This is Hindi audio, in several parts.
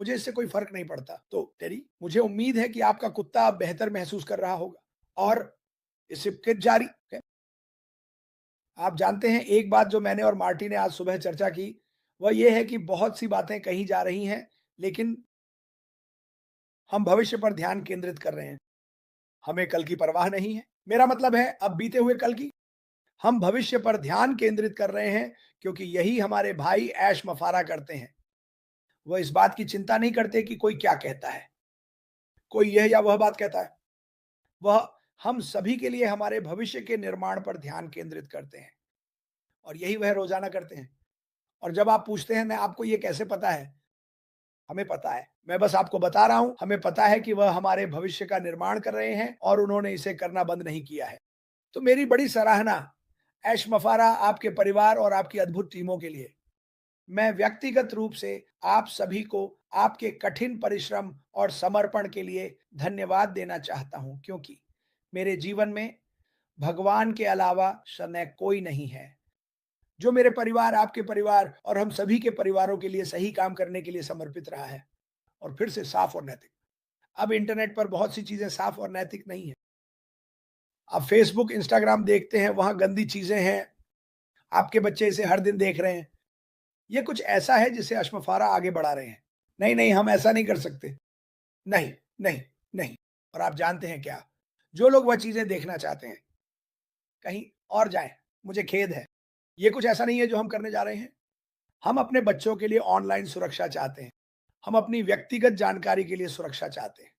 मुझे इससे कोई फ़र्क नहीं पड़ता। तो टेरी, मुझे उम्मीद है कि आपका कुत्ता अब बेहतर महसूस कर रहा होगा और इसे फिर जारी है। आप जानते हैं, एक बात जो मैंने और मार्टी ने आज सुबह चर्चा की, वह ये है कि बहुत सी बातें कही जा रही हैं, लेकिन हम भविष्य पर ध्यान केंद्रित कर रहे हैं। हमें कल की परवाह नहीं है। मेरा मतलब है अब बीते हुए कल की। हम भविष्य पर ध्यान केंद्रित कर रहे हैं क्योंकि यही हमारे भाई ऐश मफारा करते हैं। वह इस बात की चिंता नहीं करते कि कोई क्या कहता है, कोई यह या वह बात कहता है। वह हम सभी के लिए हमारे भविष्य के निर्माण पर ध्यान केंद्रित करते हैं और यही वह रोज़ाना करते हैं। और जब आप पूछते हैं, "मैं आपको ये कैसे पता है?" हमें पता है। मैं बस आपको बता रहा हूँ, हमें पता है कि वह हमारे भविष्य का निर्माण कर रहे हैं और उन्होंने इसे करना बंद नहीं किया है। तो मेरी बड़ी सराहना ऐश मफारा, आपके परिवार और आपकी अद्भुत टीमों के लिए। मैं व्यक्तिगत रूप से आप सभी को आपके कठिन परिश्रम और समर्पण के लिए धन्यवाद देना चाहता हूँ, क्योंकि मेरे जीवन में भगवान के अलावा सने कोई नहीं है, जो मेरे परिवार, आपके परिवार और हम सभी के परिवारों के लिए सही काम करने के लिए समर्पित रहा है। और फिर से साफ और नैतिक। अब इंटरनेट पर बहुत सी चीज़ें साफ और नैतिक नहीं हैं। आप फ़ेसबुक, इंस्टाग्राम देखते हैं, वहाँ गंदी चीज़ें हैं, आपके बच्चे इसे हर दिन देख रहे हैं। ये कुछ ऐसा है जिसे अशमफ़ारा आगे बढ़ा रहे हैं। नहीं, नहीं, हम ऐसा नहीं कर सकते। नहीं, नहीं, नहीं। और आप जानते हैं क्या? जो लोग वह चीज़ें देखना चाहते हैं, कहीं और जाएँ, मुझे खेद है। ये कुछ ऐसा नहीं है जो हम करने जा रहे हैं। हम अपने बच्चों के लिए ऑनलाइन सुरक्षा चाहते हैं। हम अपनी व्यक्तिगत जानकारी के लिए सुरक्षा चाहते हैं।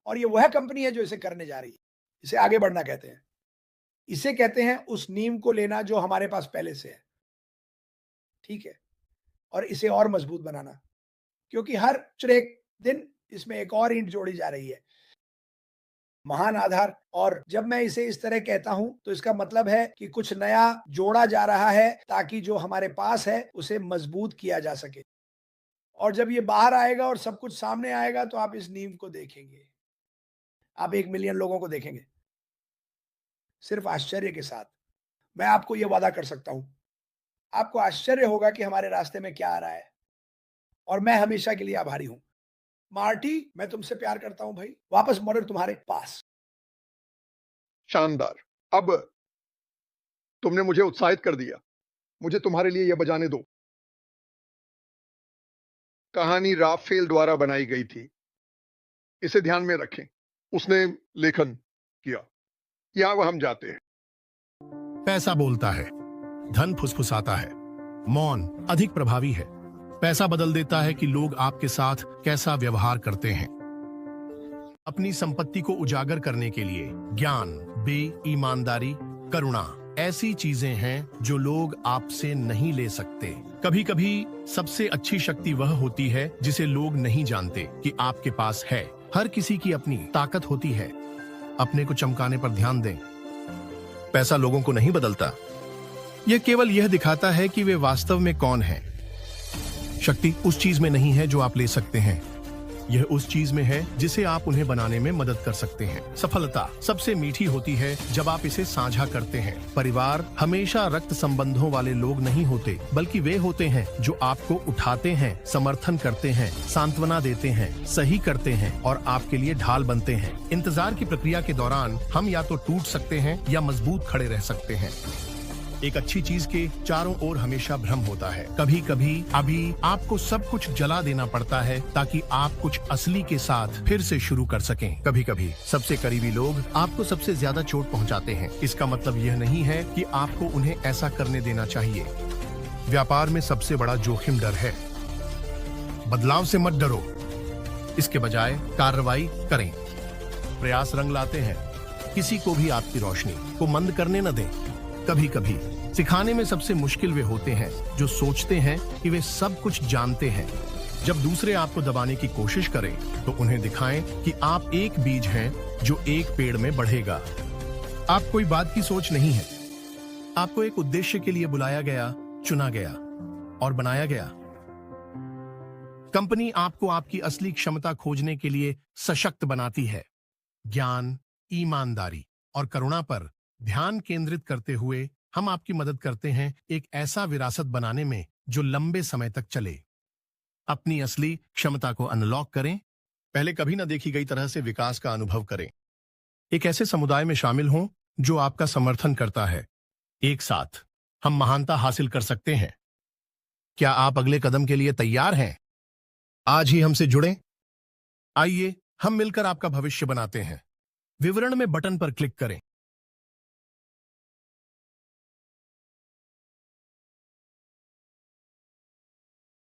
और ये वह कंपनी है जो इसे करने जा रही है। इसे आगे बढ़ना कहते हैं। इसे कहते हैं उस नींव को लेना जो हमारे पास पहले से है, ठीक है? और इसे और मजबूत बनाना, क्योंकि हर एक दिन इसमें एक और ईंट जोड़ी जा रही है। महान आधार। और जब मैं इसे इस तरह कहता हूँ, तो इसका मतलब है कि कुछ नया जोड़ा जा रहा है ताकि जो हमारे पास है, उसे मजबूत किया जा सके। और जब ये बाहर आएगा और सब कुछ सामने आएगा, तो आप इस नींव को देखेंगे। आप 1 मिलियन लोगों को देखेंगे, सिर्फ आश्चर्य के साथ। मैं आपको ये वादा कर सकता हूँ, आपको आश्चर्य होगा कि हमारे रास्ते में क्या आ रहा है और मैं हमेशा के लिए आभारी हूँ। मार्टी, मैं तुमसे प्यार करता हूँ भाई, वापस मोड़र तुम्हारे पास। शानदार। अब तुमने मुझे उत्साहित कर दिया। मुझे तुम्हारे लिए यह बजाने दो। कहानी राफेल द्वारा बनाई गई थी। इसे ध्यान में रखें। उसने लेखन किया। यहाँ वह हम जाते हैं। पैसा बोलता है, धन फुसफुसाता है, मौन अधिक प्रभावी है। पैसा बदल देता है कि लोग आपके साथ कैसा व्यवहार करते हैं। अपनी संपत्ति को उजागर करने के लिए ज्ञान, ईमानदारी, करुणा ऐसी चीजें हैं जो लोग आपसे नहीं ले सकते। कभी कभी सबसे अच्छी शक्ति वह होती है जिसे लोग नहीं जानते कि आपके पास है। हर किसी की अपनी ताकत होती है। अपने को चमकाने पर ध्यान दें। पैसा लोगों को नहीं बदलता, यह केवल यह दिखाता है कि वे वास्तव में कौन हैं। शक्ति उस चीज में नहीं है जो आप ले सकते हैं, यह उस चीज में है जिसे आप उन्हें बनाने में मदद कर सकते हैं। सफलता सबसे मीठी होती है जब आप इसे साझा करते हैं। परिवार हमेशा रक्त संबंधों वाले लोग नहीं होते, बल्कि वे होते हैं जो आपको उठाते हैं, समर्थन करते हैं, सांत्वना देते हैं, सही करते हैं और आपके लिए ढाल बनते हैं। इंतजार की प्रक्रिया के दौरान हम या तो टूट सकते हैं या मजबूत खड़े रह सकते हैं। एक अच्छी चीज के चारों ओर हमेशा भ्रम होता है। कभी कभी अभी आपको सब कुछ जला देना पड़ता है ताकि आप कुछ असली के साथ फिर से शुरू कर सकें। कभी कभी सबसे करीबी लोग आपको सबसे ज्यादा चोट पहुंचाते हैं। इसका मतलब यह नहीं है कि आपको उन्हें ऐसा करने देना चाहिए। व्यापार में सबसे बड़ा जोखिम डर है। बदलाव से मत डरो, इसके बजाय कार्रवाई करें। प्रयास रंग लाते हैं। किसी को भी आपकी रोशनी को मंद करने न दें। कभी कभी सिखाने में सबसे मुश्किल वे होते हैं जो सोचते हैं कि वे सब कुछ जानते हैं। जब दूसरे आपको दबाने की कोशिश करें तो उन्हें दिखाएं कि आप एक बीज हैं जो एक पेड़ में बढ़ेगा। आप कोई बात की सोच नहीं है। आपको एक उद्देश्य के लिए बुलाया गया, चुना गया और बनाया गया। कंपनी आपको आपकी असली क्षमता खोजने के लिए सशक्त बनाती है। ज्ञान, ईमानदारी और करुणा पर ध्यान केंद्रित करते हुए हम आपकी मदद करते हैं एक ऐसा विरासत बनाने में जो लंबे समय तक चले। अपनी असली क्षमता को अनलॉक करें, पहले कभी न देखी गई तरह से विकास का अनुभव करें। एक ऐसे समुदाय में शामिल हों जो आपका समर्थन करता है। एक साथ हम महानता हासिल कर सकते हैं। क्या आप अगले कदम के लिए तैयार हैं? आज ही हमसे जुड़ें। आइए हम मिलकर आपका भविष्य बनाते हैं। विवरण में बटन पर क्लिक करें।